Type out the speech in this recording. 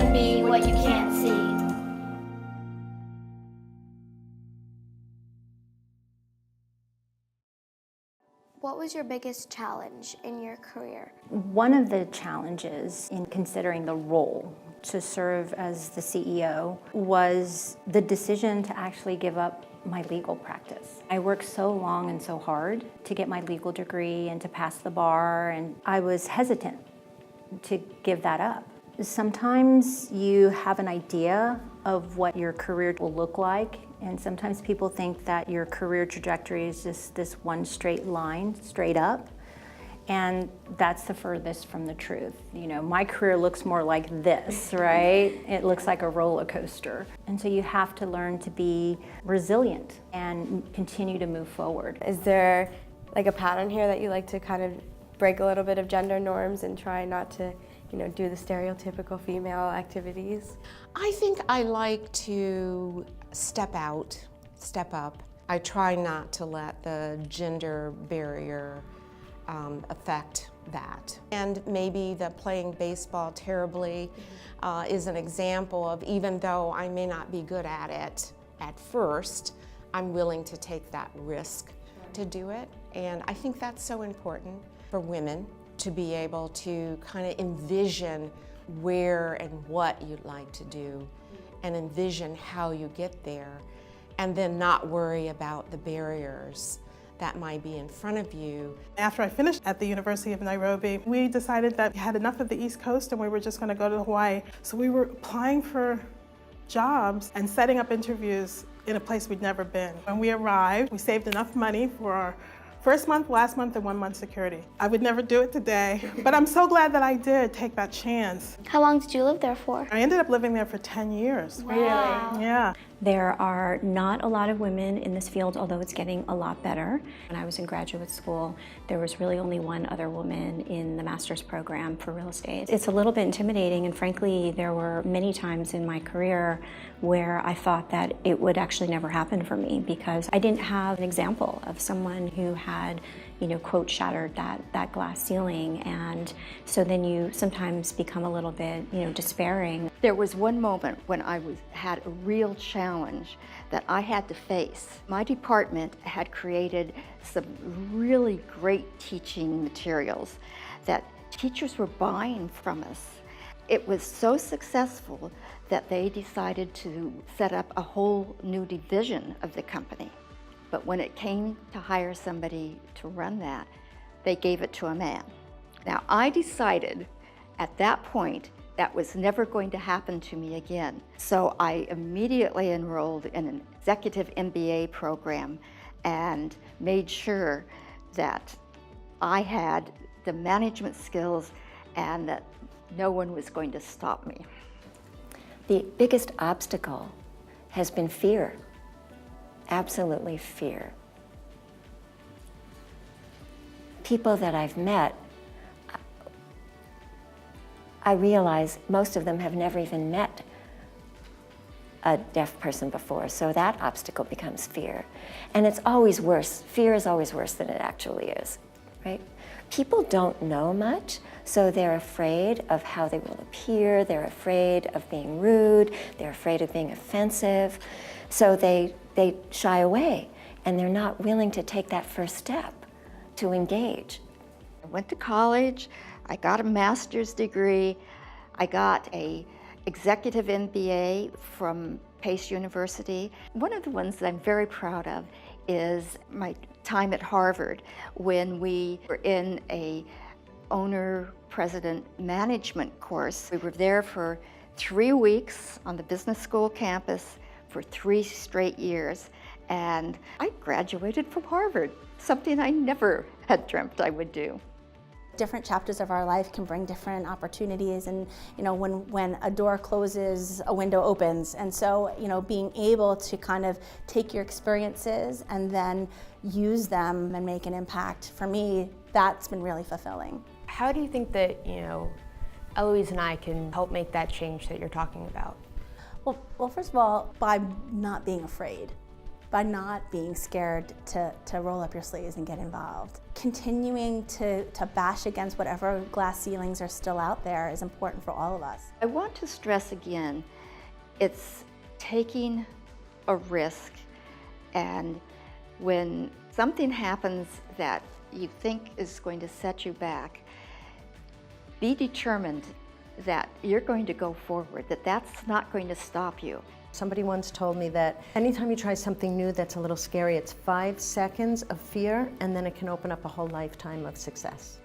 and be what you can't see. What was your biggest challenge in your career? One of the challenges in considering the role to serve as the CEO was the decision to actually give up my legal practice. I worked so long and so hard to get my legal degree and to pass the bar, and I was hesitant to give that up. Sometimes you have an idea of what your career will look like, and sometimes people think that your career trajectory is just this one straight line, straight up, and that's the furthest from the truth. You know, my career looks more like this, right? It looks like a roller coaster. And so you have to learn to be resilient and continue to move forward. Is there like a pattern here that you like to kind of break a little bit of gender norms and try not to, you know, do the stereotypical female activities? I think I like to step out, step up. I try not to let the gender barrier affect that. And maybe the playing baseball terribly is an example of, even though I may not be good at it at first, I'm willing to take that risk to do it. And I think that's so important for women to be able to kind of envision where and what you'd like to do and envision how you get there, and then not worry about the barriers that might be in front of you. After I finished at the University of Nairobi, we decided that we had enough of the East Coast and we were just going to go to Hawaii. So we were applying for jobs and setting up interviews in a place we'd never been. When we arrived, we saved enough money for our first month, last month, and 1 month security. I would never do it today, but I'm so glad that I did take that chance. How long did you live there for? I ended up living there for 10 years. Wow. Yeah. There are not a lot of women in this field, although it's getting a lot better. When I was in graduate school, there was really only one other woman in the master's program for real estate. It's a little bit intimidating, and frankly, there were many times in my career where I thought that it would actually never happen for me because I didn't have an example of someone who had, you know, quote, shattered that glass ceiling. And so then you sometimes become a little bit, you know, despairing. There was one moment when I had a real challenge that I had to face. My department had created some really great teaching materials that teachers were buying from us. It was so successful that they decided to set up a whole new division of the company. But when it came to hire somebody to run that, they gave it to a man. Now, I decided at that point that was never going to happen to me again. So I immediately enrolled in an executive MBA program and made sure that I had the management skills and that no one was going to stop me. The biggest obstacle has been fear. Absolutely fear. People that I've met, I realize most of them have never even met a deaf person before, so that obstacle becomes fear. And it's always worse. Fear is always worse than it actually is, right? People don't know much, so they're afraid of how they will appear, they're afraid of being rude, they're afraid of being offensive, so they shy away, and they're not willing to take that first step to engage. I went to college, I got a master's degree, I got an executive MBA from Pace University. One of the ones that I'm very proud of is my time at Harvard when we were in a owner-president management course. We were there for 3 weeks on the business school campus for 3 straight years, and I graduated from Harvard, something I never had dreamt I would do. Different chapters of our life can bring different opportunities, and you know, when a door closes, a window opens. And so, you know, being able to kind of take your experiences and then use them and make an impact, for me, that's been really fulfilling. How do you think that, you know, Eloise and I can help make that change that you're talking about? Well, first of all, by not being afraid. by not being scared to roll up your sleeves and get involved. Continuing to bash against whatever glass ceilings are still out there is important for all of us. I want to stress again, it's taking a risk, and when something happens that you think is going to set you back, be determined that you're going to go forward, that that's not going to stop you. Somebody once told me that anytime you try something new that's a little scary, it's 5 seconds of fear, and then it can open up a whole lifetime of success.